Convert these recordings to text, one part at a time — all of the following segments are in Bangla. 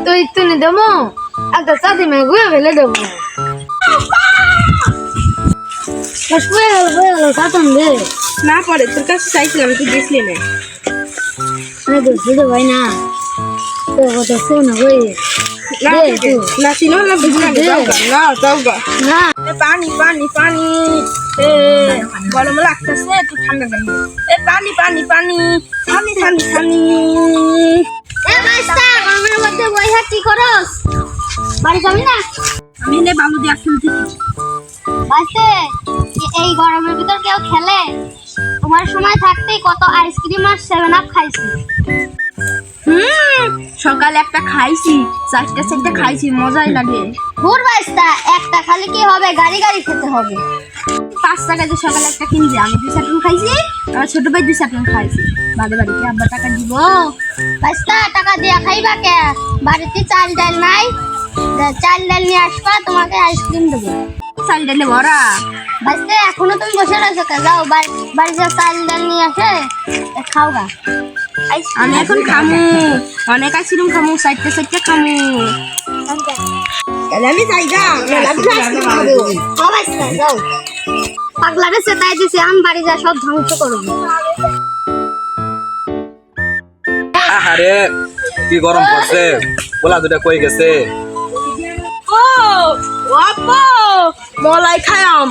তুই তুই দেবো একটা চাঁদি মেয়ে ঘুরে ফেলে দেবো কাতন দে না পরে তোর কাছে চাইছিলাম তুই দিসলি না শুধু ভাই না তোর কথা শোন ওই না ছিল না বুঝলাম না যাওগা না পানি পানি পানি গরম লাগতেছে একটু ঠান্ডা লাগবে পানি পানি পানি পানি পানি পানি গরমের মধ্যে বইয়া কি করস বাড়ি যাবি না আমি নে বালু দিয়ে খেলতে বাসে এই গরমের ভিতর কেউ খেলে তোমার সময় থাকতেই কত আইসক্রিম আর 7 আপ খাইছি সকালে একটা খাইছি চারটা খাইছি মজাই লাগে ভোর বাইস্তা একটা খালি কি হবে গাড়ি গাড়ি খেতে হবে 5 টাকা দিয়ে সকালে একটা কিনছি আমি 2 চারটন খাইছি আর ছোট ভাই 2 চারটন খাইছি বাড়ি বাড়িতে আব্বা টাকা দিব বাইস্তা টাকা দিয়া খাইবা কে বাড়িতে চাল ডাল নাই চাল ডাল নিয়ে আসবা তোমাকে আইসক্রিম দেবো চাল ডালে ভরা বাইস্তা এখনো তুমি বসে রয়েছো কে যাও বাড়ি যা চাল ডাল নিয়ে আসে খাও গা আমি এখন খামু অনেক আইসক্রিম খামু চারটে খামু তাহলে আমি যাই গা যাও পাগলারে সেটাই দিছে আম বাড়ি যা সব ধ্বংস করবো আরে কি গরম পড়ছে পোলা দুটা কই গেছে ও আপা মলাই খায়াম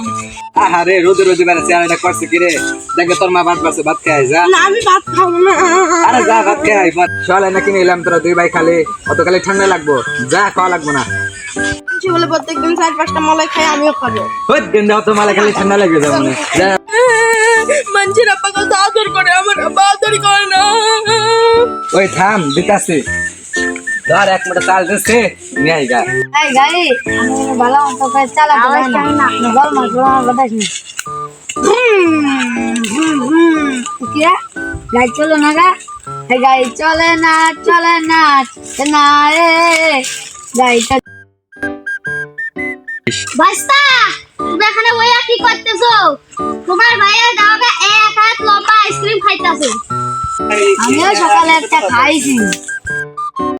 আরে রোদে রোদে বেড়াচ্ছে আর এটা করছে কি রে দেখে তোর মা ভাত বাসে ভাত খাই যা না আমি ভাত খাবো না আরে যা ভাত খাই সকালে নাকি নিলাম তোরা 2 ভাই খালি অত খালি ঠান্ডা লাগবো যা খাওয়া লাগবো না বলে প্রত্যেকদিন 4-5টা মলাই খাই আমিও খাবো ওই দিন দাও তো মালা খালি ঠান্ডা লাগবে যাবো না যা মানুষের আপা কত আদর করে আমার আপা আদর করে না ওই থাম দিতাছি ধর এক মোটা চাল দিচ্ছে নিয়ে আই গা এই গাড়ি আমি ভালো মতো করে চালাতে পারি না গল মাছ বাতাস নি কি গাড়ি চলো না গা এই গাড়ি চলে না না রে গাড়িটা বাস্তা তুমি এখানে বইয়া কি করতেছো তোমার ভাইয়ের দাওকে এক হাত লম্বা আইসক্রিম খাইতাছো আমিও সকালে একটা খাইছি